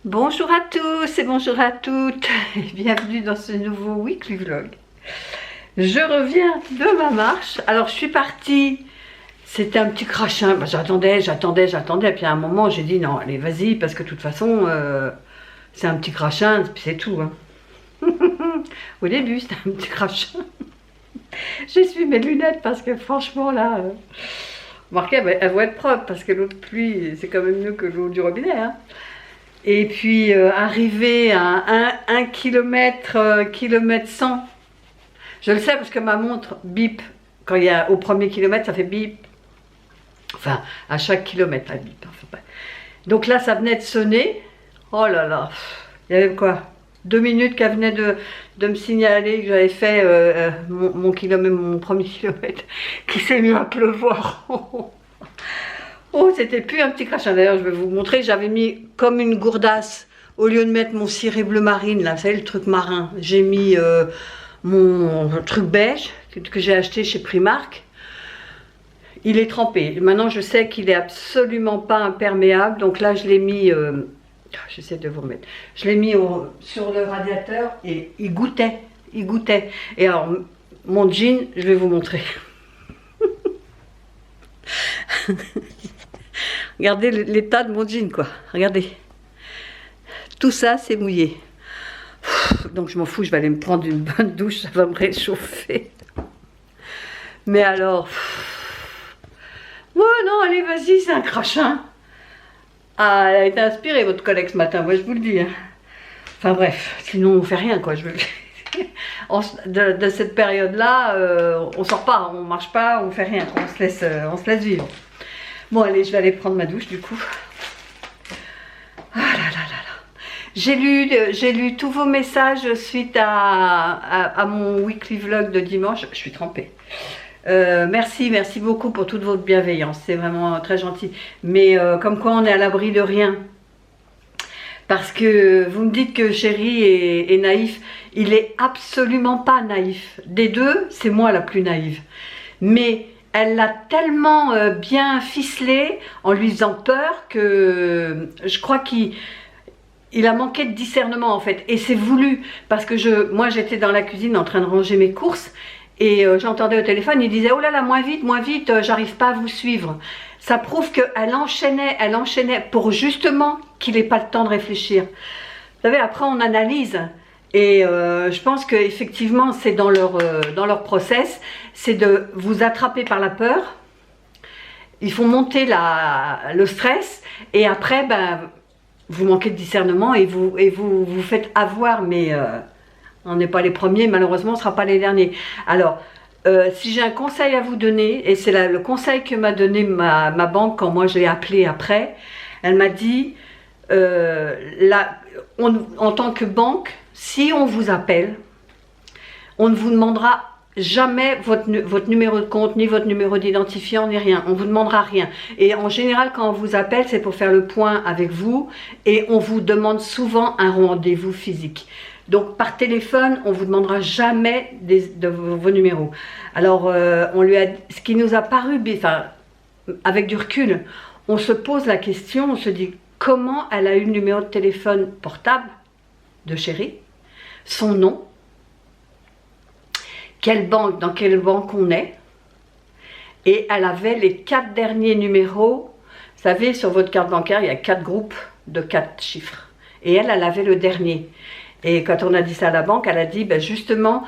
Bonjour à tous et bonjour à toutes et bienvenue dans ce nouveau weekly vlog. Je reviens de ma marche. Alors je suis partie, c'était un petit crachin, j'attendais, et puis à un moment j'ai dit non allez vas-y parce que de toute façon c'est un petit crachin, c'est tout. Hein. Au début c'était un petit crachin. J'essuie mes lunettes parce que franchement là, remarquez elles vont être propres parce que l'eau de pluie c'est quand même mieux que l'eau du robinet. Hein. Et puis arrivé à 1 km, kilomètre 100, je le sais parce que ma montre bip, quand il y a au premier kilomètre ça fait bip, enfin à chaque kilomètre elle bip. Enfin, donc là ça venait de sonner, oh là là, il y avait quoi 2 minutes qu'elle venait de me signaler que j'avais fait mon premier kilomètre, qui s'est mis à pleuvoir. Oh, c'était plus un petit crachin. D'ailleurs, je vais vous montrer. J'avais mis comme une gourdasse. Au lieu de mettre mon ciré bleu marine, là, vous savez, le truc marin, j'ai mis mon truc beige que j'ai acheté chez Primark. Il est trempé. Maintenant, je sais qu'il est absolument pas imperméable. Donc là, je l'ai mis... j'essaie de vous remettre. Je l'ai mis sur le radiateur et il goûtait. Il goûtait. Et alors, mon jean, je vais vous montrer. Regardez l'état de mon jean, quoi. Regardez. Tout ça, c'est mouillé. Donc, je m'en fous, je vais aller me prendre une bonne douche, ça va me réchauffer. Mais alors... Oh non, allez, vas-y, c'est un crachin. Ah, elle a été inspirée, votre collègue, ce matin, moi, je vous le dis. Hein. Enfin, bref, sinon, on fait rien, quoi. Je veux... de cette période-là, on sort pas, on marche pas, on fait rien. On se laisse vivre. Bon allez, je vais aller prendre ma douche du coup. Ah là là là là. J'ai lu tous vos messages suite à mon weekly vlog de dimanche. Je suis trempée. Merci beaucoup pour toute votre bienveillance. C'est vraiment très gentil. Mais comme quoi on est à l'abri de rien. Parce que vous me dites que Chéri est naïf. Il est absolument pas naïf. Des deux, c'est moi la plus naïve. Mais... elle l'a tellement bien ficelé en lui faisant peur que je crois qu'il a manqué de discernement en fait. Et c'est voulu parce que moi j'étais dans la cuisine en train de ranger mes courses et j'entendais au téléphone, il disait oh là là moins vite, j'arrive pas à vous suivre. Ça prouve qu'elle enchaînait pour justement qu'il n'ait pas le temps de réfléchir. Vous savez, après on analyse. Et je pense qu'effectivement, c'est dans leur process, c'est de vous attraper par la peur. Ils font monter le stress et après, ben, vous manquez de discernement et vous faites avoir, mais on n'est pas les premiers, malheureusement, on ne sera pas les derniers. Alors, si j'ai un conseil à vous donner, et c'est le conseil que m'a donné ma banque quand moi j'ai appelé après, elle m'a dit, en tant que banque, si on vous appelle, on ne vous demandera jamais votre numéro de compte, ni votre numéro d'identifiant, ni rien. On ne vous demandera rien. Et en général, quand on vous appelle, c'est pour faire le point avec vous. Et on vous demande souvent un rendez-vous physique. Donc, par téléphone, on ne vous demandera jamais de vos numéros. Alors, ce qui nous a paru, enfin, avec du recul, on se pose la question, on se dit, comment elle a eu le numéro de téléphone portable de Chéri, son nom, dans quelle banque on est, et elle avait les 4 derniers numéros. Vous savez, sur votre carte bancaire, il y a 4 groupes de 4 chiffres, et elle avait le dernier. Et quand on a dit ça à la banque, elle a dit, ben justement,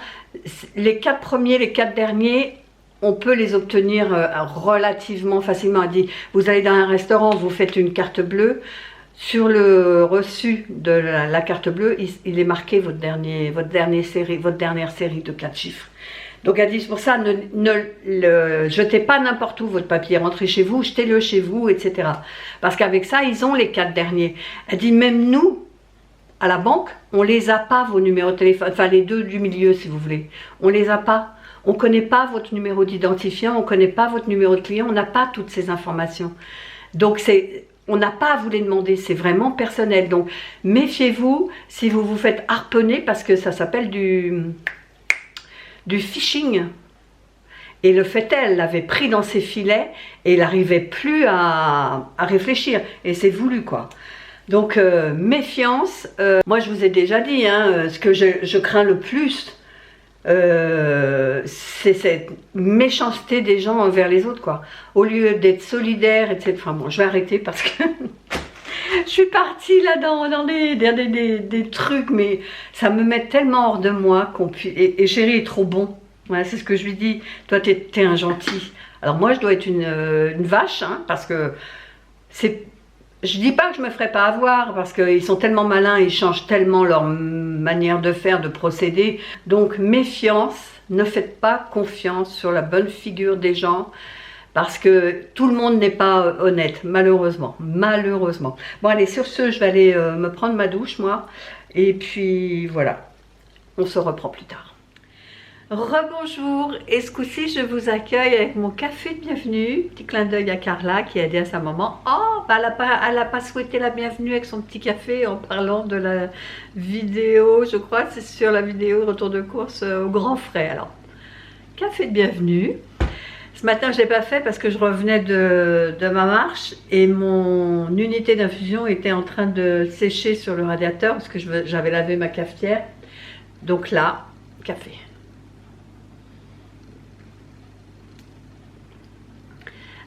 les 4 premiers, les 4 derniers, on peut les obtenir relativement facilement. Elle dit, vous allez dans un restaurant, vous faites une carte bleue, sur le reçu de la carte bleue, il est marqué votre dernière série de 4 chiffres. Donc elle dit, c'est pour ça, ne le jetez pas n'importe où votre papier, rentrez chez vous, jetez-le chez vous, etc. Parce qu'avec ça, ils ont les 4 derniers. Elle dit, même nous, à la banque, on les a pas, vos numéros de téléphone, enfin les 2 du milieu si vous voulez, on les a pas. On ne connaît pas votre numéro d'identifiant, on ne connaît pas votre numéro de client, on n'a pas toutes ces informations. Donc on n'a pas à vous les demander, c'est vraiment personnel. Donc méfiez-vous si vous vous faites harponner parce que ça s'appelle du phishing. Et le fait elle l'avait pris dans ses filets et il n'arrivait plus à réfléchir. Et c'est voulu quoi. Donc méfiance, moi je vous ai déjà dit, hein, ce que je crains le plus, c'est cette méchanceté des gens envers les autres, quoi. Au lieu d'être solidaire, etc. Enfin bon, je vais arrêter parce que je suis partie là dans des trucs, mais ça me met tellement hors de moi qu'on puisse... Et Chéri est trop bon, voilà, c'est ce que je lui dis. Toi, t'es un gentil. Alors moi, je dois être une vache, hein, parce que c'est... Je dis pas que je me ferai pas avoir, parce qu'ils sont tellement malins, ils changent tellement leur manière de faire, de procéder. Donc méfiance, ne faites pas confiance sur la bonne figure des gens, parce que tout le monde n'est pas honnête, malheureusement. Malheureusement. Bon allez, sur ce, je vais aller me prendre ma douche, moi. Et puis voilà, on se reprend plus tard. Rebonjour, et ce coup-ci je vous accueille avec mon café de bienvenue. Petit clin d'œil à Carla qui a aidé à sa maman. Oh, bah elle a pas souhaité la bienvenue avec son petit café en parlant de la vidéo, je crois que c'est sur la vidéo retour de course au grand frais. Alors, café de bienvenue. Ce matin je ne l'ai pas fait parce que je revenais de ma marche et mon unité d'infusion était en train de sécher sur le radiateur parce que j'avais lavé ma cafetière. Donc là, café.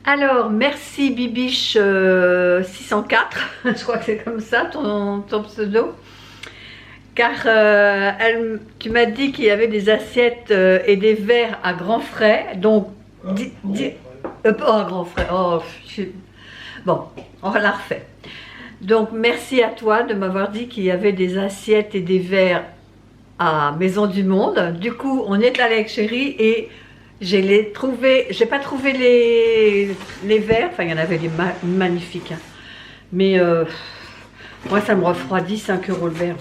Alors, merci Bibiche 604, je crois que c'est comme ça ton pseudo, car tu m'as dit qu'il y avait des assiettes et des verres à grands frais, donc, à grands frais, bon, on la refait. Donc, merci à toi de m'avoir dit qu'il y avait des assiettes et des verres à Maison du Monde. Du coup, on est allé avec Chéri et... j'ai pas trouvé les verres, enfin il y en avait des magnifiques, hein. Mais moi ça me refroidit, 5 € le verre.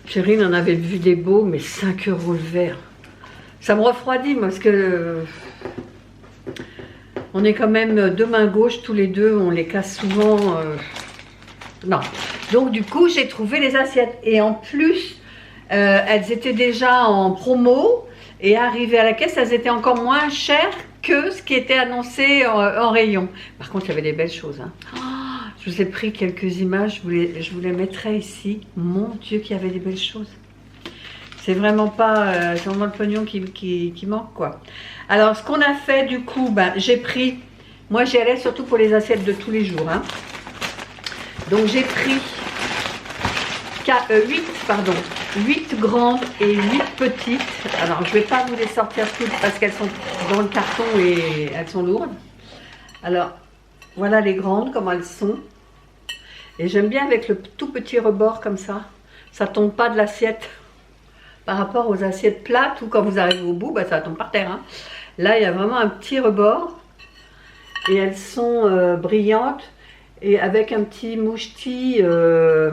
Chéri en avait vu des beaux, mais 5 € le verre. Ça me refroidit, moi, parce que on est quand même deux mains gauches, tous les deux, on les casse souvent. Non. Donc du coup j'ai trouvé les assiettes, et en plus elles étaient déjà en promo. Et arrivé à la caisse, elles étaient encore moins chères que ce qui était annoncé en rayon. Par contre, il y avait des belles choses, hein. Oh, je vous ai pris quelques images, je vous les mettrai ici. Mon Dieu, qu'il y avait des belles choses. C'est vraiment pas, c'est vraiment le pognon qui manque, quoi. Alors, ce qu'on a fait, du coup, ben, j'ai pris, moi j'y allais surtout pour les assiettes de tous les jours, hein. Donc j'ai pris 8 grandes et 8 petites. Alors je ne vais pas vous les sortir toutes parce qu'elles sont dans le carton et elles sont lourdes. Alors voilà les grandes, comment elles sont. Et j'aime bien avec le tout petit rebord comme ça. Ça ne tombe pas de l'assiette par rapport aux assiettes plates où quand vous arrivez au bout, bah, ça tombe par terre, hein. Là il y a vraiment un petit rebord et elles sont brillantes. Et avec un petit mouchetis,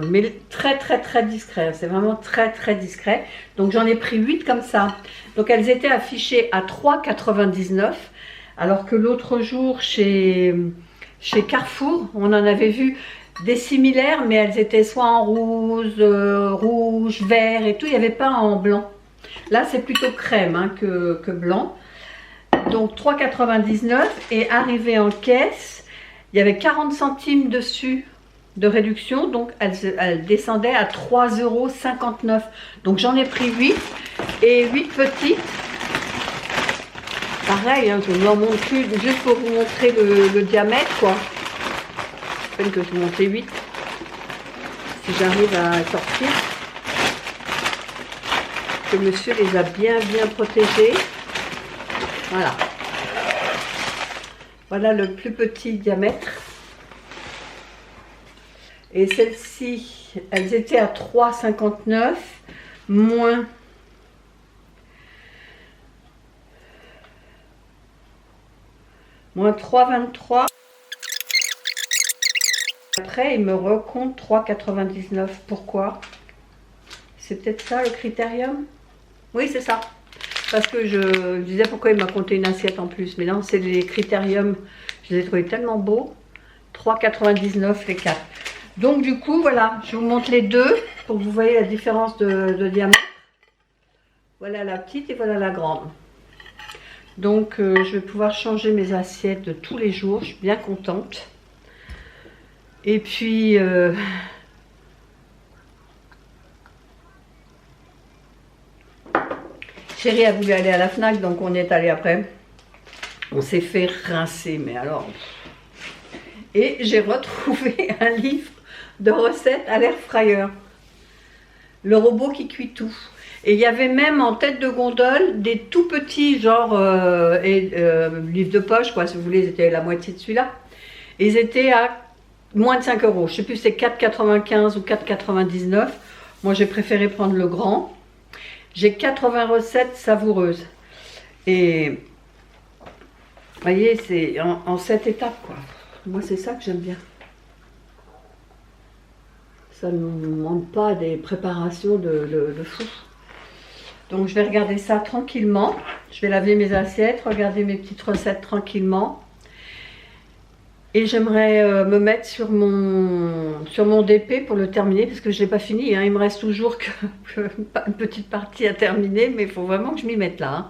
mais très discret. C'est vraiment très discret. Donc j'en ai pris 8 comme ça. Donc elles étaient affichées à 3,99 €. Alors que l'autre jour chez Carrefour, on en avait vu des similaires, mais elles étaient soit en rouge, vert et tout. Il n'y avait pas en blanc. Là c'est plutôt crème, hein, que blanc. Donc 3,99 € et arrivé en caisse. Il y avait 40 centimes dessus de réduction, donc elle descendait à 3,59 €. Donc j'en ai pris 8 et 8 petites. Pareil, hein, je vous en montre plus, juste pour vous montrer le diamètre, quoi. Je peine que je vous montre 8. Si j'arrive à sortir. Que monsieur les a bien protégés. Voilà. Voilà le plus petit diamètre. Et celles-ci, elles étaient à 3,59 moins 3,23. Après, il me recompte 3,99. Pourquoi? C'est peut-être ça le critérium? Oui, c'est ça. Parce que je disais pourquoi il m'a compté une assiette en plus. Mais non, c'est les critériums. Je les ai trouvés tellement beaux. 3,99 les 4. Donc du coup, voilà, je vous montre les deux pour que vous voyez la différence de diamètre. Voilà la petite et voilà la grande. Donc je vais pouvoir changer mes assiettes de tous les jours. Je suis bien contente. Et puis chérie a voulu aller à la Fnac, donc on y est allé après. On s'est fait rincer, mais alors... Et j'ai retrouvé un livre de recettes à l'air fryer. Le robot qui cuit tout. Et il y avait même en tête de gondole des tout petits, genre livres de poche, quoi, si vous voulez, c'était la moitié de celui-là. Ils étaient à moins de 5 euros. Je ne sais plus si c'est 4,95 ou 4,99. Moi, j'ai préféré prendre le grand. J'ai 80 recettes savoureuses. Et vous voyez, c'est en 7 étapes, quoi. Moi, c'est ça que j'aime bien. Ça ne nous demande pas des préparations de fou. Donc, je vais regarder ça tranquillement. Je vais laver mes assiettes, regarder mes petites recettes tranquillement. Et j'aimerais me mettre sur mon DP pour le terminer, parce que je ne l'ai pas fini. Hein. Il me reste toujours une petite partie à terminer, mais il faut vraiment que je m'y mette là. Hein.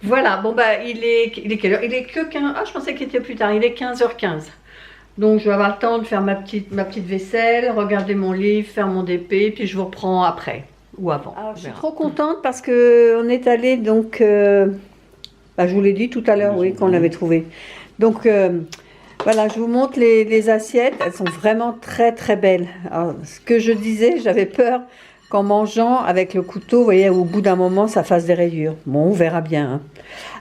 Voilà, bon bah il est quelle heure? Il est que 15... Ah, je pensais qu'il était plus tard, il est 15h15. Donc je vais avoir le temps de faire ma petite vaisselle, regarder mon livre, faire mon DP, puis je vous reprends après ou avant. Alors, je suis trop contente parce qu'on est allé donc... bah, je vous l'ai dit tout à l'heure, oui, qu'on l'avait trouvé. Donc... voilà, je vous montre les assiettes, elles sont vraiment très très belles. Alors, ce que je disais, j'avais peur qu'en mangeant avec le couteau, vous voyez, au bout d'un moment, ça fasse des rayures. Bon, on verra bien.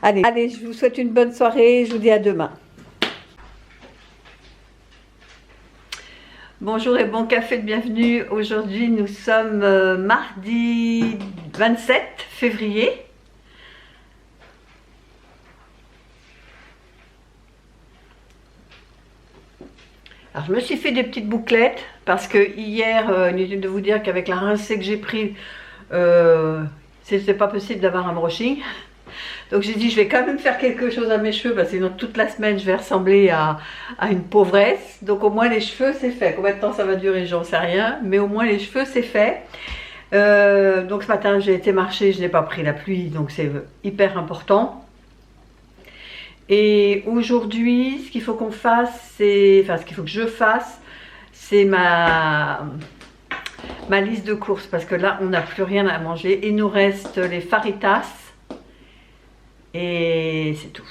Hein. Allez, je vous souhaite une bonne soirée, je vous dis à demain. Bonjour et bon café de bienvenue. Aujourd'hui, nous sommes mardi 27 février. Alors, je me suis fait des petites bouclettes parce que hier, inutile de vous dire qu'avec la rincée que j'ai prise, c'était pas possible d'avoir un brushing. Donc j'ai dit je vais quand même faire quelque chose à mes cheveux parce que sinon toute la semaine je vais ressembler à une pauvresse. Donc au moins les cheveux c'est fait. Combien de temps ça va durer, j'en sais rien, mais au moins les cheveux c'est fait. Donc ce matin j'ai été marcher, je n'ai pas pris la pluie, donc c'est hyper important. Et aujourd'hui, ce qu'il faut qu'on fasse, c'est, enfin ce qu'il faut que je fasse, c'est ma liste de courses, parce que là, on n'a plus rien à manger. Il nous reste les faritas, et c'est tout.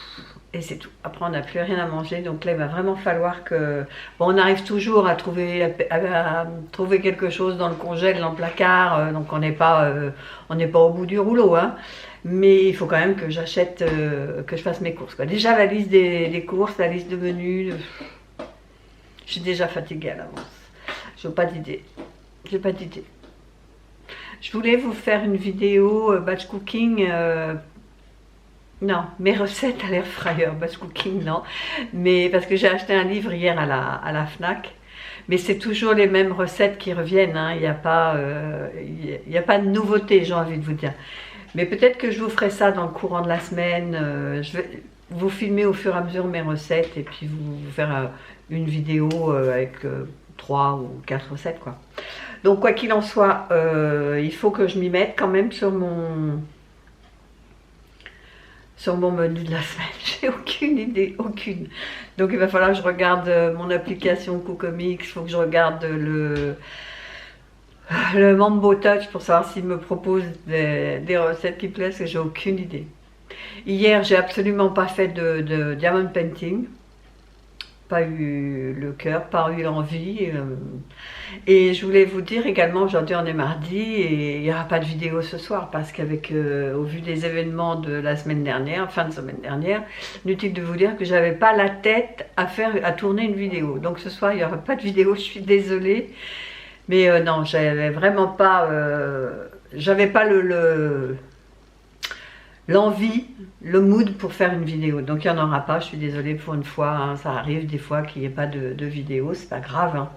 Et c'est tout. Après, on n'a plus rien à manger, donc là, il va vraiment falloir que... Bon, on arrive toujours à trouver quelque chose dans le congèle, dans le placard, donc on n'est pas au bout du rouleau, hein. Mais il faut quand même que j'achète, que je fasse mes courses, quoi. Déjà la liste des courses, la liste de menus, je suis déjà fatiguée à l'avance. Je n'ai pas d'idée. J'ai pas d'idée. Je voulais vous faire une vidéo batch cooking. Non, mes recettes à l'air fryer, batch cooking, non. Mais parce que j'ai acheté un livre hier à la Fnac. Mais c'est toujours les mêmes recettes qui reviennent. Hein. Il n'y a pas de nouveauté, j'ai envie de vous dire. Mais peut-être que je vous ferai ça dans le courant de la semaine. Je vais vous filmer au fur et à mesure mes recettes et puis vous faire une vidéo avec 3 ou 4 recettes, quoi. Donc quoi qu'il en soit, il faut que je m'y mette quand même sur mon menu de la semaine. J'ai aucune idée, aucune. Donc il va falloir que je regarde mon application Cookomix, il faut que je regarde le Mambo Touch pour savoir s'il me propose des recettes qui plaisent, que j'ai aucune idée. Hier, j'ai absolument pas fait de diamond painting. Pas eu le cœur, pas eu l'envie. Et je voulais vous dire également, aujourd'hui on est mardi et il n'y aura pas de vidéo ce soir parce qu'avec, au vu des événements de la semaine dernière, fin de semaine dernière, inutile de vous dire que j'avais pas la tête à tourner une vidéo. Donc ce soir il n'y aura pas de vidéo, je suis désolée. Mais non, j'avais vraiment pas, j'avais pas l'envie, le mood pour faire une vidéo. Donc il n'y en aura pas, je suis désolée pour une fois, hein, ça arrive des fois qu'il n'y ait pas de vidéo, c'est pas grave, hein,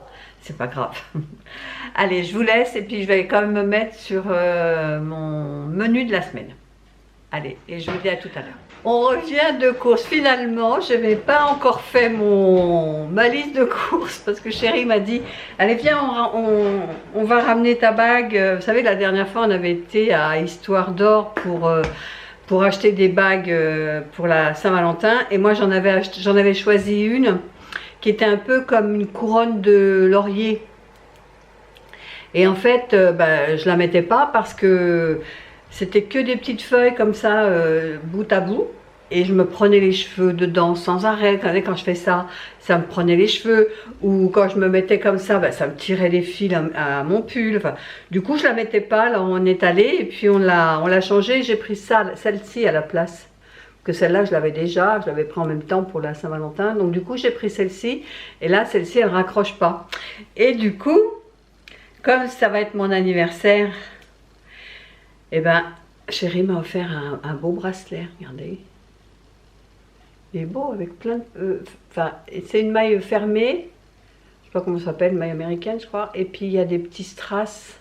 c'est pas grave. Allez, je vous laisse et puis je vais quand même me mettre sur mon menu de la semaine. Allez, et je vous dis à tout à l'heure. On revient de courses. Finalement, je n'avais pas encore fait ma liste de courses parce que chérie m'a dit allez viens, on va ramener ta bague. Vous savez, la dernière fois on avait été à Histoire d'Or pour acheter des bagues pour la Saint-Valentin et moi j'en avais choisi une qui était un peu comme une couronne de laurier. Et en fait, je la mettais pas parce que c'était que des petites feuilles comme ça, bout à bout. Et je me prenais les cheveux dedans sans arrêt. Quand je fais ça, ça me prenait les cheveux. Ou quand je me mettais comme ça, ça me tirait les fils à mon pull. Enfin, du coup, je la mettais pas. Là, on est allé et puis on l'a changée. J'ai pris celle-ci à la place. Que celle-là, je l'avais déjà. Je l'avais pris en même temps pour la Saint-Valentin. Donc du coup, j'ai pris celle-ci. Et là, celle-ci, elle raccroche pas. Et du coup, comme ça va être mon anniversaire, eh ben, chérie m'a offert un beau bracelet. Regardez. Il est beau avec plein de... c'est une maille fermée. Je sais pas comment ça s'appelle, maille américaine, je crois. Et puis il y a des petits strass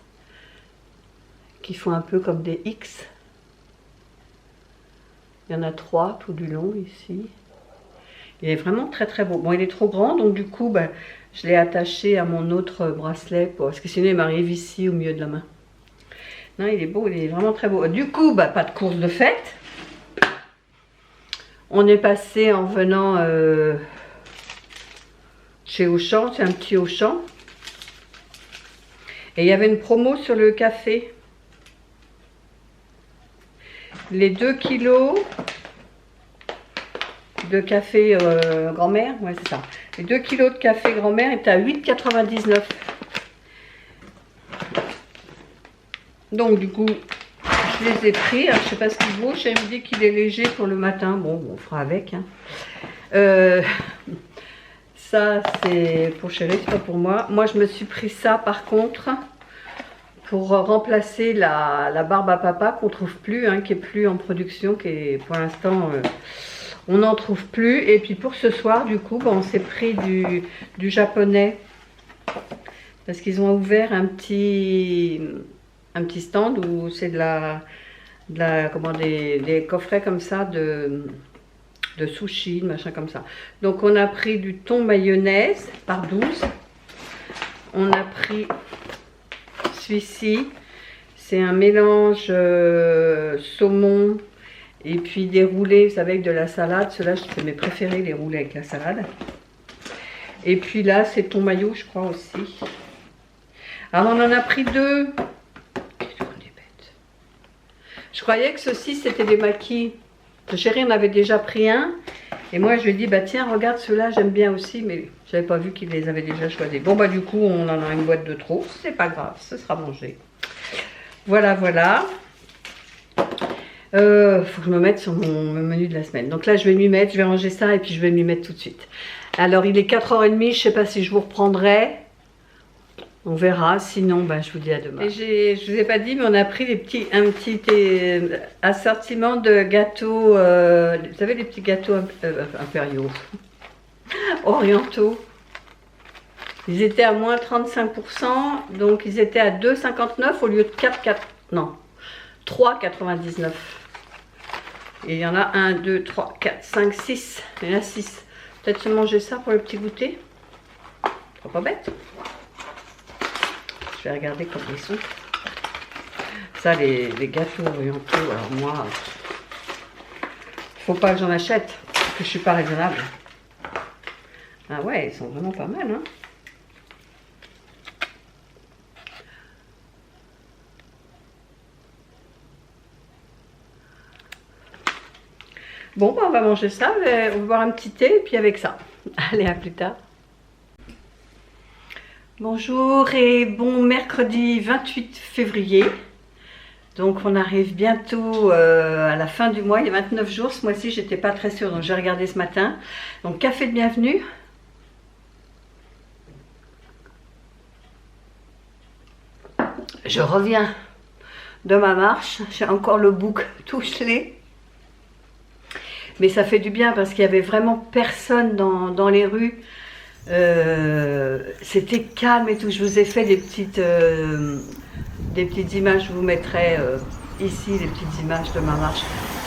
qui font un peu comme des X. Il y en a 3 tout du long ici. Il est vraiment très très beau. Bon, il est trop grand, donc du coup, je l'ai attaché à mon autre bracelet parce que sinon il m'arrive ici au milieu de la main. Non, il est beau, il est vraiment très beau. Du coup, pas de course de fête. On est passé en venant chez Auchan, c'est un petit Auchan. Et il y avait une promo sur le café. Les 2 kilos de café grand-mère, ouais c'est ça. Les 2 kilos de café grand-mère étaient à 8,99. Donc du coup, je les ai pris. Alors, je sais pas ce qu'il vaut. Elle me dit qu'il est léger pour le matin. Bon, on fera avec. Hein. Ça, c'est pour chérie, c'est pas pour moi. Moi, je me suis pris ça, par contre, pour remplacer la barbe à papa qu'on trouve plus, hein, qui est plus en production, qui est pour l'instant, on n'en trouve plus. Et puis pour ce soir, du coup, on s'est pris du japonais parce qu'ils ont ouvert un petit stand où c'est des coffrets comme ça de sushi, machin comme ça. Donc on a pris du thon mayonnaise par 12. On a pris celui-ci. C'est un mélange saumon et puis des roulés, vous savez, avec de la salade. Ceux-là, c'est mes préférés, les roulés avec la salade. Et puis là, c'est thon mayo, je crois aussi. Alors on en a pris 2. Je croyais que ceux-ci c'était des maquis. Chérie en avait déjà pris un. Et moi je lui ai dit, tiens, regarde ceux-là, j'aime bien aussi. Mais je n'avais pas vu qu'il les avait déjà choisis. Bon, du coup, on en a une boîte de trop. C'est pas grave, ce sera mangé. Voilà, voilà. Faut que je me mette sur mon menu de la semaine. Donc là, je vais m'y mettre, je vais ranger ça et puis je vais m'y mettre tout de suite. Alors, il est 4h30, je ne sais pas si je vous reprendrai. On verra, sinon je vous dis à demain. Et je vous ai pas dit, mais on a pris un petit assortiment de gâteaux, vous savez les petits gâteaux impériaux, orientaux. Ils étaient à moins 35%, donc ils étaient à 2,59 au lieu de 3,99. Et il y en a 1, 2, 3, 4, 5, 6. Il y en a 6. Peut-être se manger ça pour le petit goûter. C'est pas bête. Je vais regarder comment ils sont. Ça, les gâteaux orientaux, alors moi, faut pas que j'en achète, parce que je suis pas raisonnable. Ah ouais, ils sont vraiment pas mal, hein. Bon, on va manger ça, on va boire un petit thé, et puis avec ça. Allez, à plus tard. Bonjour et bon mercredi 28 février. Donc on arrive bientôt à la fin du mois, il y a 29 jours. Ce mois-ci, j'étais pas très sûre, donc j'ai regardé ce matin. Donc café de bienvenue. Je reviens de ma marche, j'ai encore le bouc tout gelé. Mais ça fait du bien parce qu'il y avait vraiment personne dans les rues. C'était calme et tout. Je vous ai fait des petites images, je vous mettrai ici des petites images de ma marche.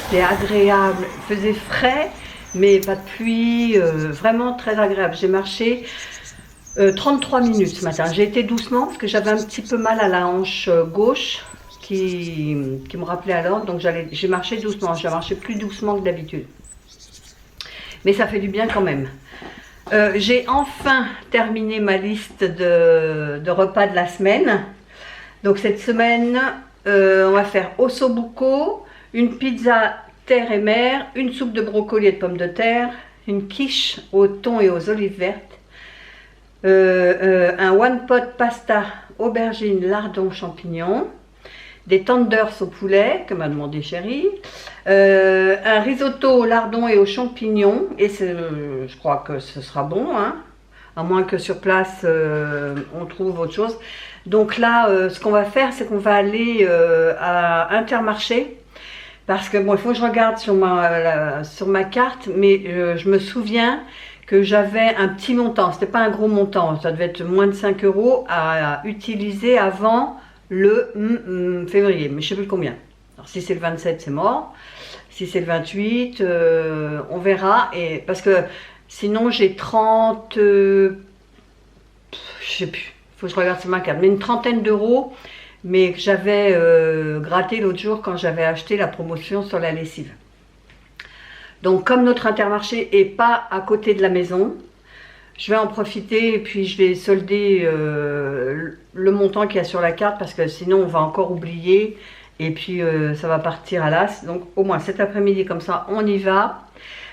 C'était agréable, il faisait frais mais pas de pluie, vraiment très agréable. J'ai marché 33 minutes ce matin. J'ai été doucement parce que j'avais un petit peu mal à la hanche gauche qui me rappelait à l'ordre, donc j'ai marché doucement. J'ai marché plus doucement que d'habitude, mais ça fait du bien quand même. J'ai enfin terminé ma liste de repas de la semaine. Donc cette semaine, on va faire ossobuco, une pizza terre et mer, une soupe de brocoli et de pommes de terre, une quiche au thon et aux olives vertes, un one pot pasta aubergine, lardons, champignons, des tenders au poulet que m'a demandé Chérie, un risotto au lardon et aux champignons, et je crois que ce sera bon, hein, à moins que sur place on trouve autre chose. Donc là, ce qu'on va faire, c'est qu'on va aller à Intermarché, parce que bon, il faut que je regarde sur ma carte, mais je me souviens que j'avais un petit montant, c'était pas un gros montant, ça devait être moins de 5 € à utiliser avant le février, mais je sais plus combien. Alors si c'est le 27, c'est mort. Si c'est le 28, on verra. Et parce que sinon j'ai 30, je sais plus. Il faut que je regarde sur ma carte. Mais une trentaine d'euros, mais que j'avais gratté l'autre jour quand j'avais acheté la promotion sur la lessive. Donc comme notre Intermarché est pas à côté de la maison, je vais en profiter et puis je vais solder le montant qu'il y a sur la carte, parce que sinon on va encore oublier et puis ça va partir à l'as. Donc au moins cet après-midi, comme ça on y va,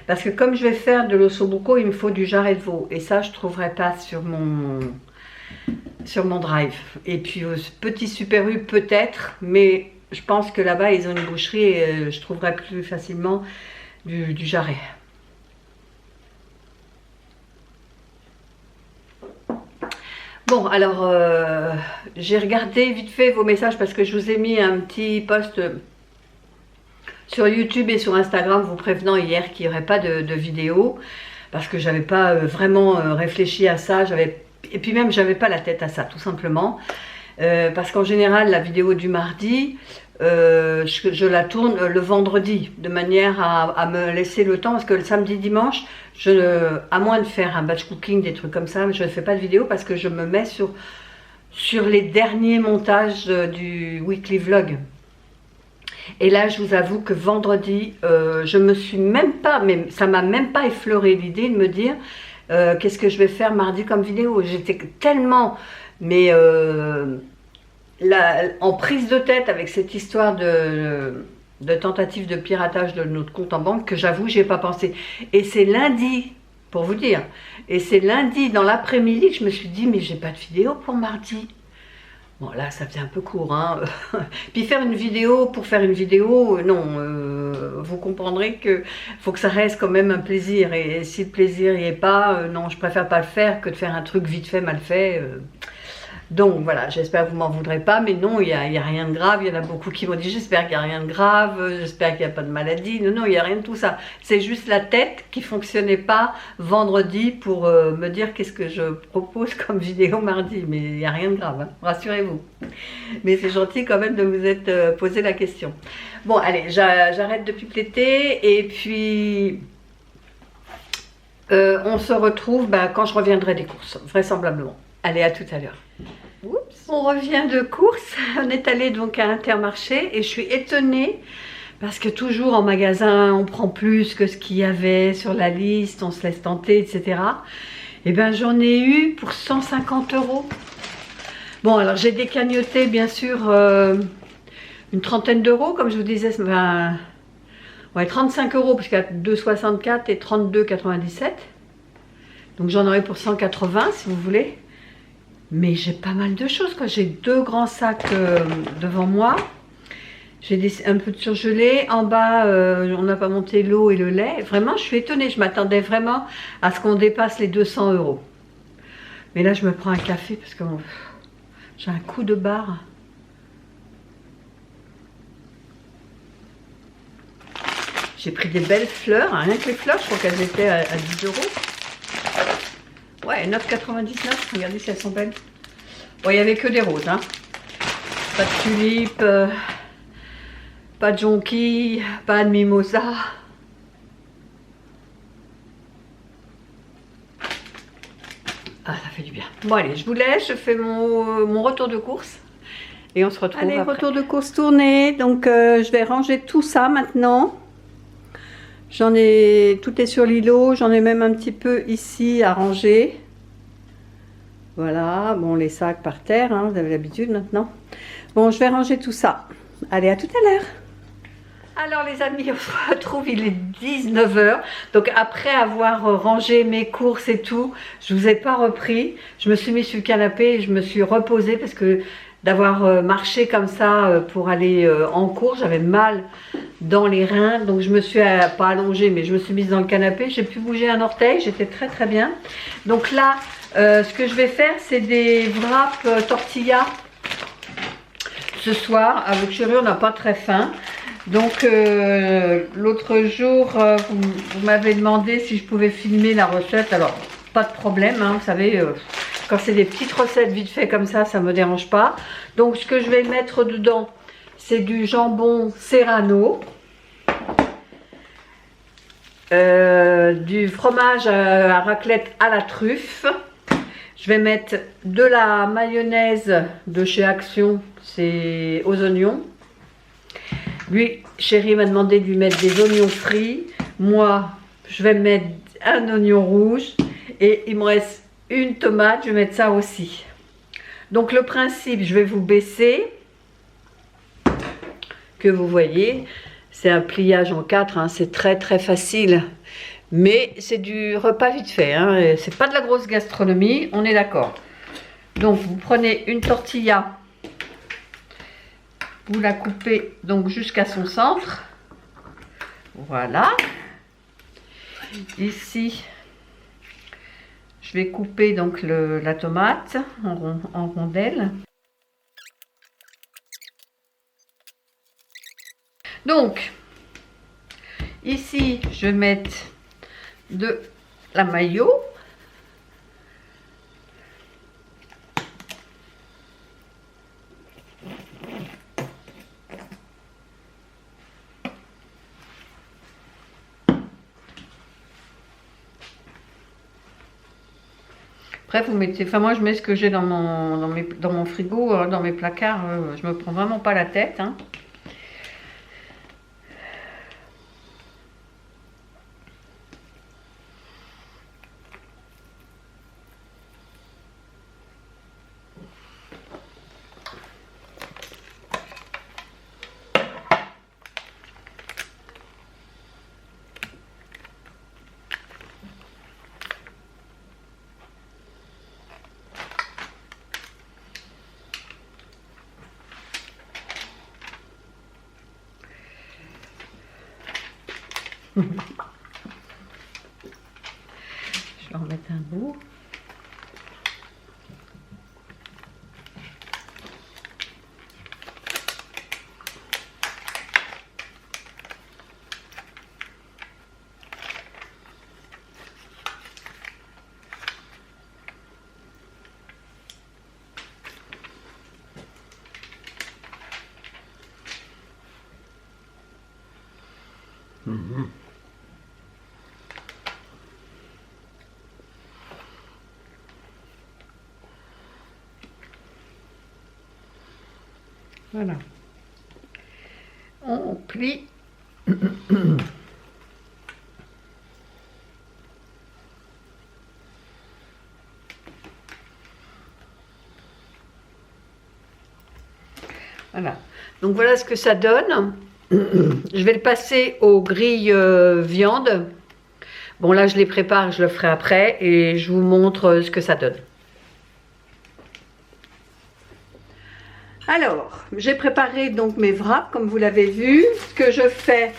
parce que comme je vais faire de l'ossobuco, il me faut du jarret de veau, et ça je trouverai pas sur mon drive. Et puis au petit Super U peut-être, mais je pense que là-bas ils ont une boucherie et je trouverai plus facilement du jarret. Bon, alors, j'ai regardé vite fait vos messages, parce que je vous ai mis un petit post sur YouTube et sur Instagram vous prévenant hier qu'il n'y aurait pas de vidéo, parce que j'avais pas vraiment réfléchi à ça, et puis même j'avais pas la tête à ça, tout simplement, parce qu'en général la vidéo du mardi, je la tourne le vendredi, de manière à me laisser le temps, parce que le samedi, dimanche, à moins de faire un batch cooking, des trucs comme ça, je ne fais pas de vidéo, parce que je me mets sur les derniers montages du weekly vlog. Et là, je vous avoue que vendredi, je me suis même pas, mais ça m'a même pas effleuré l'idée de me dire qu'est-ce que je vais faire mardi comme vidéo. J'étais tellement, mais en prise de tête avec cette histoire de tentative de piratage de notre compte en banque, que j'avoue, j'y ai pas pensé. Et c'est lundi, pour vous dire, et c'est lundi dans l'après-midi que je me suis dit, mais j'ai pas de vidéo pour mardi. Bon, là, ça faisait un peu court, hein. Puis faire une vidéo pour faire une vidéo, non, vous comprendrez que faut que ça reste quand même un plaisir. Et si le plaisir n'y est pas, non, je préfère pas le faire que de faire un truc vite fait, mal fait. Donc voilà, j'espère que vous m'en voudrez pas, mais non, il n'y a rien de grave. Il y en a beaucoup qui m'ont dit, j'espère qu'il n'y a rien de grave, j'espère qu'il n'y a pas de maladie. Non, non, il n'y a rien de tout ça. C'est juste la tête qui ne fonctionnait pas vendredi pour me dire qu'est-ce que je propose comme vidéo mardi. Mais il n'y a rien de grave, hein, rassurez-vous. Mais c'est gentil quand même de vous être posé la question. Bon, allez, j'arrête de pipeleter, et puis on se retrouve quand je reviendrai des courses, vraisemblablement. Allez, à tout à l'heure. Oups. On revient de course, on est allé donc à Intermarché, et je suis étonnée parce que toujours en magasin on prend plus que ce qu'il y avait sur la liste, on se laisse tenter, etc. Et bien j'en ai eu pour 150 €. Bon, alors j'ai décagnoté bien sûr une trentaine d'euros, comme je vous disais, ouais, 35 € parce qu'il y a 2,64 et 32,97. Donc j'en aurai pour 180 si vous voulez. Mais j'ai pas mal de choses, quoi. J'ai 2 grands sacs devant moi. J'ai un peu de surgelé. En bas, on n'a pas monté l'eau et le lait. Vraiment, je suis étonnée. Je m'attendais vraiment à ce qu'on dépasse les 200 €. Mais là, je me prends un café parce que j'ai un coup de barre. J'ai pris des belles fleurs. Rien que les fleurs, je crois qu'elles étaient à 10 €. Ouais, 9,99, regardez si elles sont belles. Bon, il n'y avait que des roses, hein. Pas de tulipes, pas de jonquilles, pas de mimosa. Ah, ça fait du bien. Bon, allez, je vous laisse, je fais mon retour de course. Et on se retrouve après. Allez, retour de course tourné. Donc, je vais ranger tout ça maintenant. J'en ai, tout est sur l'îlot, j'en ai même un petit peu ici à ranger. Voilà, bon, les sacs par terre, hein, vous avez l'habitude maintenant. Bon, je vais ranger tout ça. Allez, à tout à l'heure. Alors les amis, on se retrouve, il est 19 h. Donc après avoir rangé mes courses et tout, je vous ai pas repris. Je me suis mis sur le canapé et je me suis reposée parce que d'avoir marché comme ça pour aller en cours, j'avais mal dans les reins. Donc je me suis pas allongée, mais je me suis mise dans le canapé. J'ai pu bouger un orteil, j'étais très bien. Donc là, ce que je vais faire, c'est des wraps tortilla ce soir. Avec chérie, on n'a pas très faim. Donc l'autre jour, vous m'avez demandé si je pouvais filmer la recette. Alors, pas de problème, hein, vous savez, quand c'est des petites recettes vite fait comme ça ne me dérange pas. Donc ce que je vais mettre dedans, c'est du jambon serrano, du fromage à raclette à la truffe. Je vais mettre de la mayonnaise de chez Action, c'est aux oignons. Lui, chérie m'a demandé de lui mettre des oignons frits. Moi, je vais mettre un oignon rouge. Et il me reste une tomate, je vais mettre ça aussi. Donc le principe, je vais vous baisser. Que vous voyez, c'est un pliage en 4, hein, c'est très facile. Mais c'est du repas vite fait, hein, c'est pas de la grosse gastronomie, on est d'accord. Donc vous prenez une tortilla. Vous la coupez donc jusqu'à son centre. Voilà. Ici, je vais couper donc la tomate en rondelles. Donc, ici, je vais mettre de la mayo. Après, vous mettez, enfin moi je mets ce que j'ai dans mon frigo, dans mes placards, je me prends vraiment pas la tête, hein. Je vais en mettre un bout. Voilà. On plie. Voilà. Donc voilà ce que ça donne. Je vais le passer aux grilles viande. Bon là je les prépare, je le ferai après et je vous montre ce que ça donne. Alors, j'ai préparé donc mes wraps comme vous l'avez vu. Ce que je fais,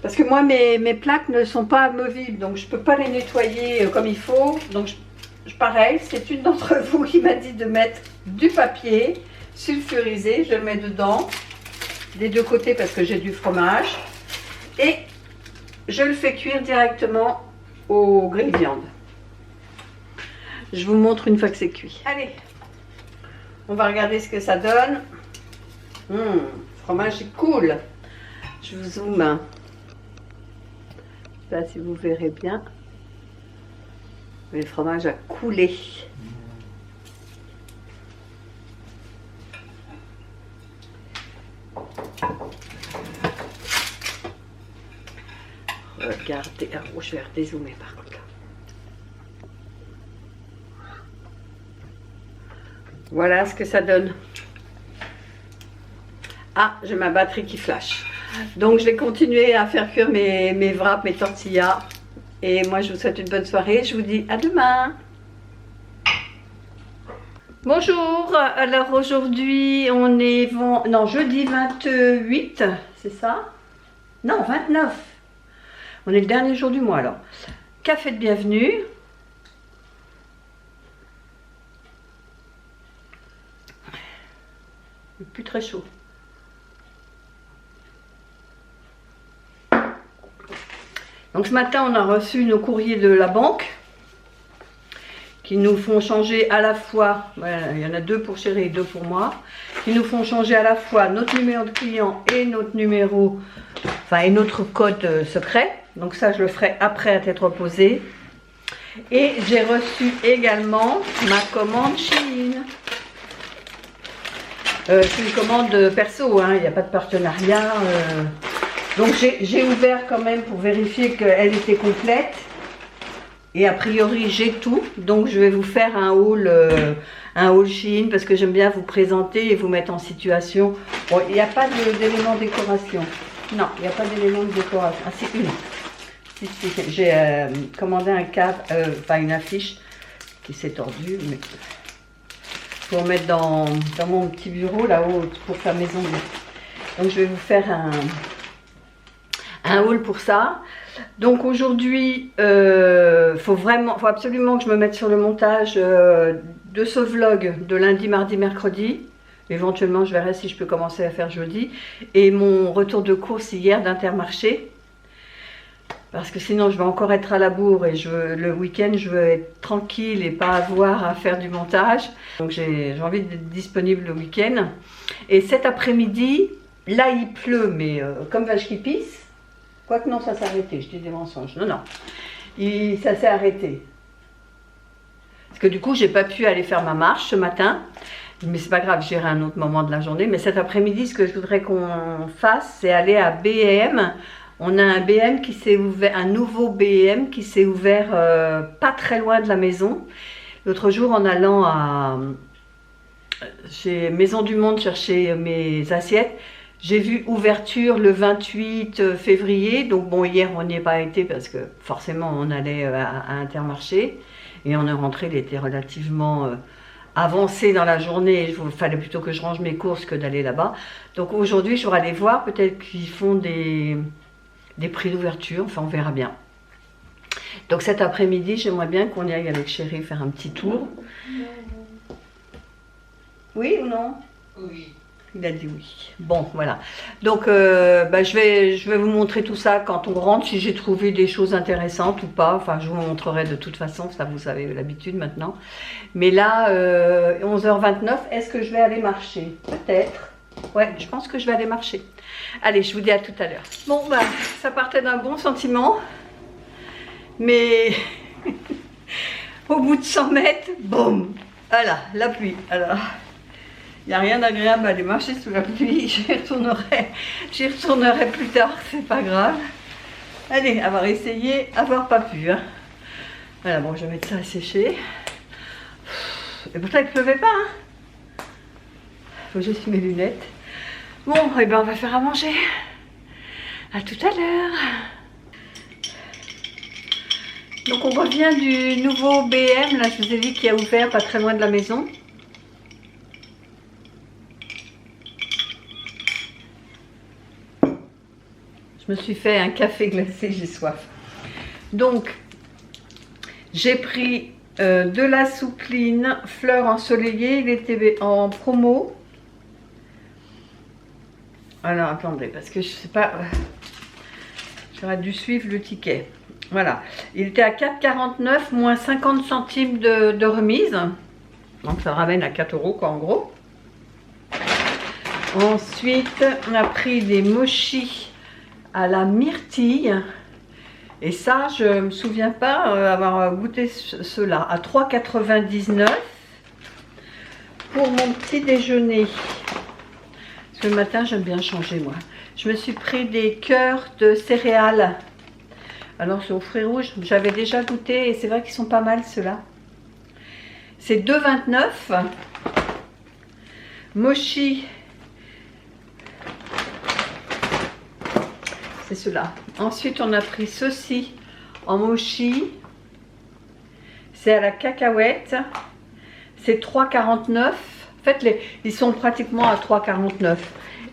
parce que moi mes plaques ne sont pas amovibles, donc je ne peux pas les nettoyer comme il faut. Donc pareil, c'est une d'entre vous qui m'a dit de mettre du papier sulfurisé. Je le mets dedans, des deux côtés parce que j'ai du fromage. Et je le fais cuire directement au grill viande. Je vous montre une fois que c'est cuit. Allez, on va regarder ce que ça donne. Le fromage est cool. Je vous zoome. Je ne sais pas si vous verrez bien. Mais le fromage a coulé. Regardez, oh, je vais redézoomer par contre. Voilà ce que ça donne. Ah, j'ai ma batterie qui flash. Donc je vais continuer à faire cuire mes wraps, mes tortillas. Et moi je vous souhaite une bonne soirée. Je vous dis à demain. Bonjour, alors aujourd'hui on est jeudi 28, c'est ça? Non, 29. On est le dernier jour du mois alors. Café de bienvenue. Plus très chaud. Donc ce matin on a reçu nos courriers de la banque qui nous font changer à la fois, voilà, il y en a 2 pour Chéri et 2 pour moi, qui nous font changer à la fois notre numéro de client et notre numéro, enfin et notre code secret. Donc ça je le ferai après à tête reposée. Et j'ai reçu également ma commande Chine. C'est une commande perso, hein, il n'y a pas de partenariat. Donc j'ai ouvert quand même pour vérifier qu'elle était complète. Et a priori j'ai tout. Donc je vais vous faire un haul Chine parce que j'aime bien vous présenter et vous mettre en situation. Bon, il n'y a pas d'élément de décoration. Non, il n'y a pas d'élément de décoration. Ah c'est une. J'ai commandé un cadre, enfin une affiche qui s'est tordue. Mais pour mettre dans mon petit bureau là-haut pour faire mes ongles. Donc je vais vous faire un haul pour ça. Donc aujourd'hui faut absolument que je me mette sur le montage de ce vlog de lundi, mardi, mercredi. Éventuellement je verrai si je peux commencer à faire jeudi. Et mon retour de course hier d'Intermarché. Parce que sinon je vais encore être à la bourre et le week-end je veux être tranquille et pas avoir à faire du montage. Donc j'ai envie d'être disponible le week-end. Et cet après-midi, là il pleut mais comme vache qui pisse. Quoique non, ça s'est arrêté, je dis des mensonges. Non, ça s'est arrêté. Parce que du coup j'ai pas pu aller faire ma marche ce matin. Mais c'est pas grave, j'irai à un autre moment de la journée. Mais cet après-midi ce que je voudrais qu'on fasse c'est aller à B&M. On a un B&M qui s'est ouvert, un nouveau B&M qui s'est ouvert pas très loin de la maison. L'autre jour, en allant chez Maison du Monde chercher mes assiettes, j'ai vu ouverture le 28 février. Donc bon, hier on n'y est pas été parce que forcément on allait à Intermarché. Et on est rentré, il était relativement avancé dans la journée. Il fallait plutôt que je range mes courses que d'aller là-bas. Donc aujourd'hui, je vais aller voir, peut-être qu'ils font des prix d'ouverture, enfin on verra bien. Donc cet après-midi, j'aimerais bien qu'on y aille avec Chéri faire un petit tour. Oui ou non? Oui. Il a dit oui. Bon, voilà. Donc je vais vous montrer tout ça quand on rentre, si j'ai trouvé des choses intéressantes ou pas. Enfin, je vous montrerai de toute façon, ça vous avez l'habitude maintenant. Mais là, 11h29, est-ce que je vais aller marcher? Peut-être. Ouais, je pense que je vais aller marcher. Allez, je vous dis à tout à l'heure. Bon, bah, ça partait d'un bon sentiment. Mais au bout de 100 mètres, boum. Voilà, la pluie. Alors, il n'y a rien d'agréable à aller marcher sous la pluie. J'y retournerai plus tard, c'est pas grave. Allez, avoir essayé, avoir pas pu. Hein. Voilà, bon, je vais mettre ça à sécher. Et pourtant, il ne pleuvait pas. Hein. Faut que j'essaie mes lunettes. Bon, et ben on va faire à manger. À tout à l'heure. Donc on revient du nouveau B&M, là je vous ai dit qui a ouvert pas très loin de la maison. Je me suis fait un café glacé, j'ai soif. Donc j'ai pris de la soupline fleurs ensoleillées, il était en promo. Alors attendez, parce que je sais pas, j'aurais dû suivre le ticket. Voilà, il était à 4,49 moins 50 centimes de remise. Donc ça ramène à 4 € quoi en gros. Ensuite, on a pris des mochis à la myrtille. Et ça, je ne me souviens pas avoir goûté cela. À 3,99 pour mon petit déjeuner. Parce que le matin, j'aime bien changer moi. Je me suis pris des cœurs de céréales. Alors c'est aux fruits rouges, j'avais déjà goûté et c'est vrai qu'ils sont pas mal ceux-là. C'est 2,29. Mochi, c'est ceux-là. Ensuite on a pris ceci en mochi. C'est à la cacahuète. C'est 3,49. En fait, ils sont pratiquement à 3,49.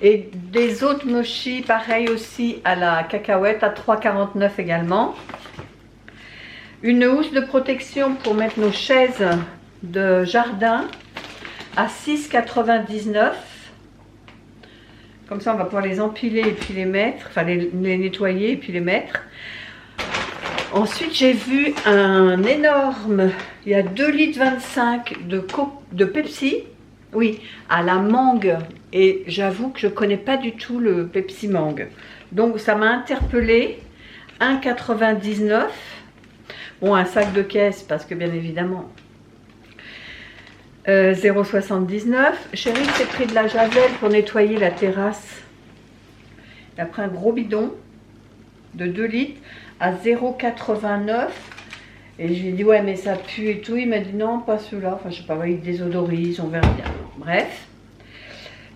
Et des autres mochis, pareil aussi à la cacahuète, à 3,49 également. Une housse de protection pour mettre nos chaises de jardin à 6,99. Comme ça, on va pouvoir les empiler et puis les mettre, enfin les nettoyer et puis les mettre. Ensuite, j'ai vu un énorme, il y a 2,25 litres de Pepsi, oui, à la mangue. Et j'avoue que je ne connais pas du tout le Pepsi mangue. Donc, ça m'a interpellée. 1,99. Bon, un sac de caisse, parce que bien évidemment, 0,79. Chérie s'est pris de la javel pour nettoyer la terrasse. Il a pris un gros bidon de 2 litres. À 0,89 et j'ai dit ouais mais ça pue et tout, il m'a dit non pas ceux-là, enfin je sais pas, il désodorise, on verra bien. Bref,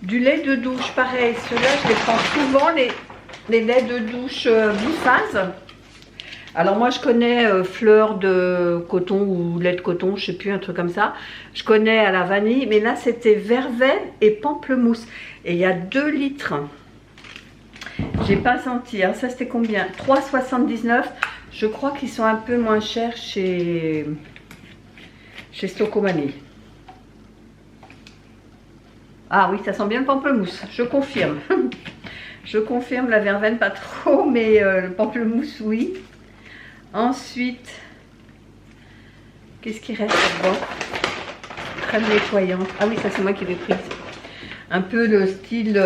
du lait de douche, pareil, ceux-là je les prends souvent, les laits de douche biphase. Alors moi je connais fleur de coton ou lait de coton, je sais plus, un truc comme ça, je connais à la vanille, mais là c'était verveine et pamplemousse et il y a 2 litres. J'ai pas senti, hein. Ça c'était combien? 3,79. Je crois qu'ils sont un peu moins chers chez Stocomanie. Ah oui, ça sent bien le pamplemousse, je confirme. Je confirme, la verveine pas trop, mais le pamplemousse oui. Ensuite, qu'est-ce qui reste là-bas? Crème nettoyante. Ah oui, ça c'est moi qui l'ai prise. Un peu le style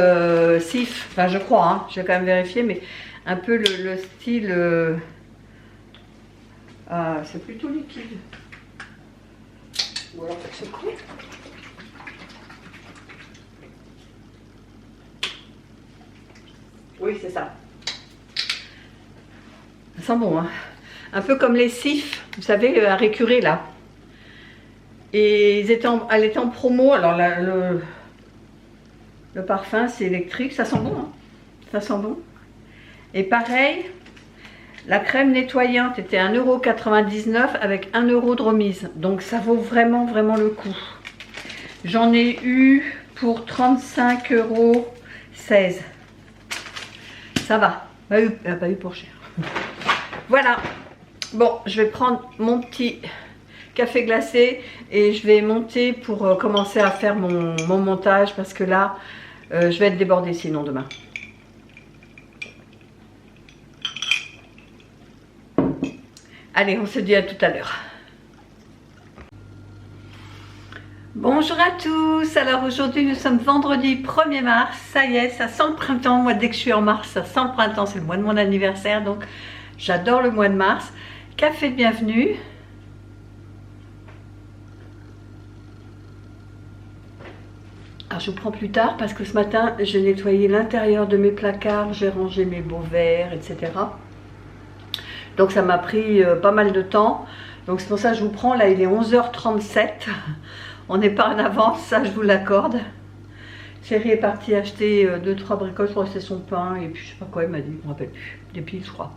Sif, enfin je crois, hein, je vais quand même vérifier, mais un peu le style, c'est plutôt liquide. Ou alors c'est cool. Oui, c'est ça. Ça sent bon, hein. Un peu comme les Sif, vous savez, à récurer là. Et elle était en promo, alors là, le parfum c'est électrique, ça sent bon, hein. Ça sent bon. Et pareil, la crème nettoyante était 1,99 € avec 1 € de remise. Donc ça vaut vraiment le coup. J'en ai eu pour 35,16 €. Ça va, pas eu pour cher. Voilà. Bon, je vais prendre mon petit café glacé et je vais monter pour commencer à faire mon montage parce que là, je vais être débordée sinon demain. Allez, on se dit à tout à l'heure. Bonjour à tous, alors aujourd'hui nous sommes vendredi 1er mars, ça y est, ça sent le printemps. Moi dès que je suis en mars, ça sent le printemps, c'est le mois de mon anniversaire, donc j'adore le mois de mars. Café de bienvenue. Alors je vous prends plus tard parce que ce matin j'ai nettoyé l'intérieur de mes placards, j'ai rangé mes beaux verres, etc. Donc ça m'a pris pas mal de temps. Donc c'est pour ça que je vous prends, là il est 11h37. On n'est pas en avance, ça je vous l'accorde. Chérie est partie acheter 2-3 bricoles, je crois que c'est son pain et puis je sais pas quoi il m'a dit, je me rappelle plus, des piles je crois.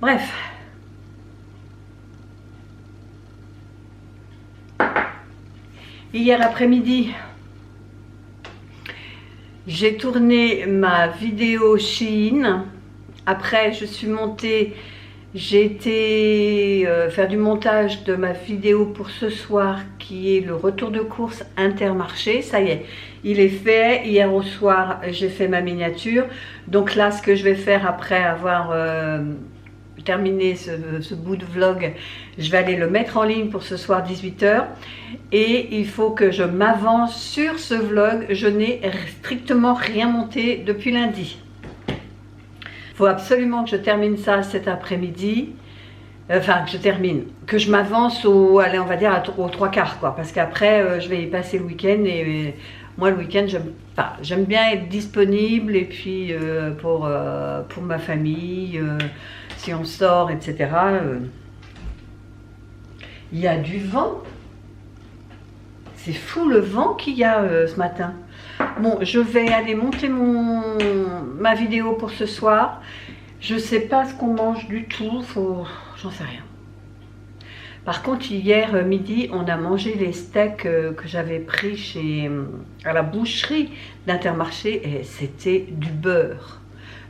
Bref. Hier après-midi, j'ai tourné ma vidéo Shein. Après, je suis montée, j'ai été faire du montage de ma vidéo pour ce soir qui est le retour de course Intermarché. Ça y est, il est fait. Hier au soir, j'ai fait ma miniature. Donc là, ce que je vais faire après avoir terminé ce bout de vlog, je vais aller le mettre en ligne pour ce soir 18 h. Et il faut que je m'avance sur ce vlog. Je n'ai strictement rien monté depuis lundi. Il faut absolument que je termine ça cet après-midi. Enfin, que je termine. Que je m'avance allez, on va dire aux 3/4 quoi. Parce qu'après, je vais y passer le week-end. Et moi, le week-end, j'aime bien être disponible. Et puis, pour ma famille, si on sort, etc. Il y a du vent. C'est fou le vent qu'il y a ce matin. Bon, je vais aller monter ma vidéo pour ce soir. Je sais pas ce qu'on mange du tout, j'en sais rien. Par contre, hier midi, on a mangé les steaks que j'avais pris à la boucherie d'Intermarché et c'était du beurre.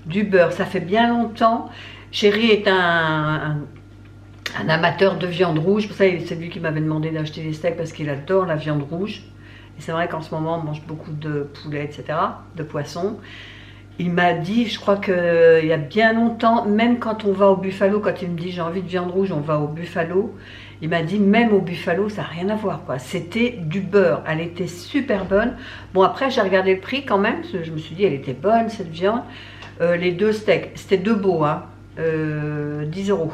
Du beurre, ça fait bien longtemps. Chéri est un amateur de viande rouge. Pour ça, c'est lui qui m'avait demandé d'acheter les steaks parce qu'il adore la viande rouge. Et c'est vrai qu'en ce moment, on mange beaucoup de poulet, etc., de poisson. Il m'a dit, je crois qu'il y a bien longtemps, même quand on va au Buffalo, quand il me dit j'ai envie de viande rouge, on va au Buffalo. Il m'a dit même au Buffalo, ça n'a rien à voir, quoi. C'était du beurre, elle était super bonne. Bon, après, j'ai regardé le prix quand même, parce que je me suis dit, elle était bonne cette viande. Les 2 steaks, c'était 2 beaux, hein, 10 €.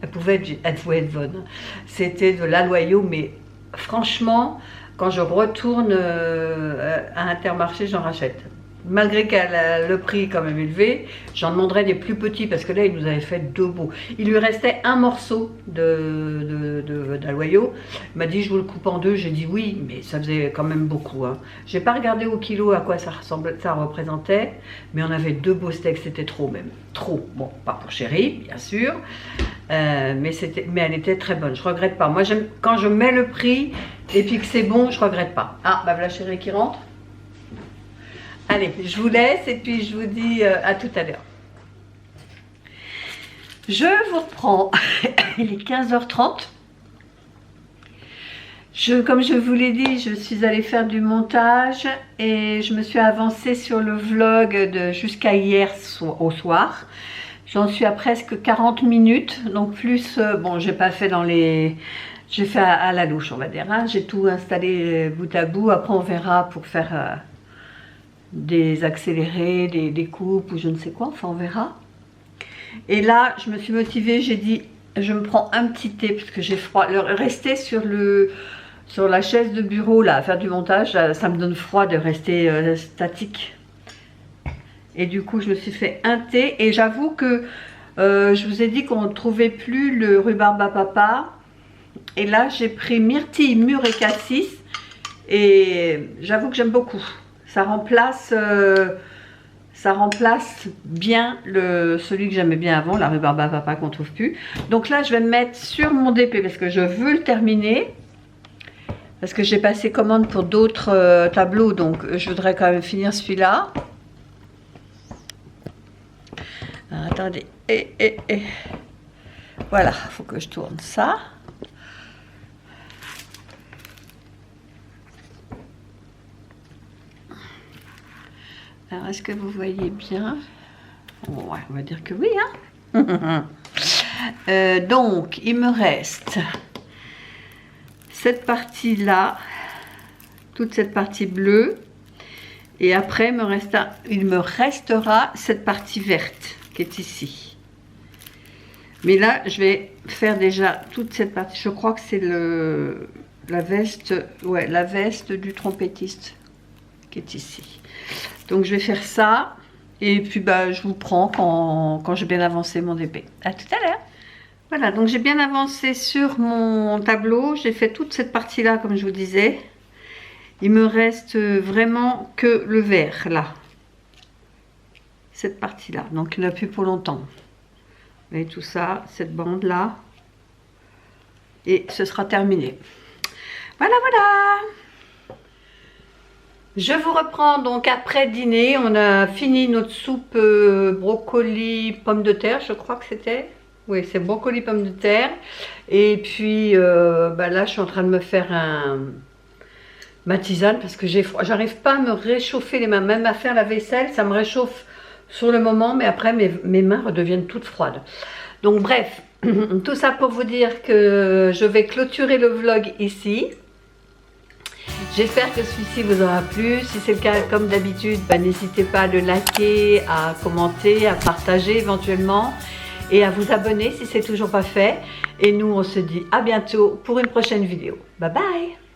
Elle pouvait être bonne. C'était de l'aloyau, mais franchement, quand je retourne à Intermarché, j'en rachète. Malgré qu'elle a le prix quand même élevé, j'en demanderais des plus petits parce que là, il nous avait fait 2 beaux. Il lui restait un morceau d'aloyau. Il m'a dit, je vous le coupe en 2. J'ai dit oui, mais ça faisait quand même beaucoup. Hein. Je n'ai pas regardé au kilo à quoi ça représentait, mais on avait 2 beaux steaks, c'était trop même. Trop. Bon, pas pour Chéri, bien sûr, mais elle était très bonne. Je regrette pas. Moi, quand je mets le prix et puis que c'est bon, je regrette pas. Ah, bah voilà Chéri qui rentre. Allez, je vous laisse et puis je vous dis à tout à l'heure. Je vous reprends. Il est 15h30. Comme je vous l'ai dit, je suis allée faire du montage et je me suis avancée sur le vlog jusqu'à hier au soir. J'en suis à presque 40 minutes. Donc plus, bon, j'ai pas fait dans les... J'ai fait à la louche, on va dire. Hein. J'ai tout installé bout à bout. Après, on verra pour faire... des accélérés, des coupes ou je ne sais quoi, enfin on verra. Et là, je me suis motivée, j'ai dit, je me prends un petit thé parce que j'ai froid. Rester sur la chaise de bureau, là, à faire du montage, ça me donne froid de rester statique. Et du coup, je me suis fait un thé et j'avoue que je vous ai dit qu'on ne trouvait plus le rhubarbe à papa. Et là, j'ai pris myrtille, mûre et cassis et j'avoue que j'aime beaucoup. Ça remplace bien celui que j'aimais bien avant, la rhubarbe à papa qu'on ne trouve plus. Donc là, je vais me mettre sur mon DP parce que je veux le terminer. Parce que j'ai passé commande pour d'autres tableaux, donc je voudrais quand même finir celui-là. Attendez, voilà, il faut que je tourne ça. Alors, est-ce que vous voyez bien? Ouais, on va dire que oui, hein. Donc, il me reste cette partie-là, toute cette partie bleue. Et après, il me restera cette partie verte qui est ici. Mais là, je vais faire déjà toute cette partie. Je crois que c'est la veste, ouais, la veste du trompettiste qui est ici. Donc je vais faire ça et puis bah, je vous prends quand j'ai bien avancé mon DP. À tout à l'heure. Voilà, donc j'ai bien avancé sur mon tableau. J'ai fait toute cette partie-là comme je vous disais. Il me reste vraiment que le vert là. Cette partie-là. Donc il n'y en a plus pour longtemps. Et tout ça, cette bande-là. Et ce sera terminé. Voilà, voilà. Je vous reprends donc après dîner. On a fini notre soupe brocoli, pommes de terre, je crois que c'était. Oui, c'est brocoli, pommes de terre. Et puis bah là, je suis en train de me faire ma tisane parce que j'ai froid. J'arrive pas à me réchauffer les mains. Même à faire la vaisselle, ça me réchauffe sur le moment, mais après mes mains redeviennent toutes froides. Donc bref, tout ça pour vous dire que je vais clôturer le vlog ici. J'espère que celui-ci vous aura plu. Si c'est le cas, comme d'habitude, bah, n'hésitez pas à le liker, à commenter, à partager éventuellement et à vous abonner si ce n'est toujours pas fait. Et nous, on se dit à bientôt pour une prochaine vidéo. Bye bye!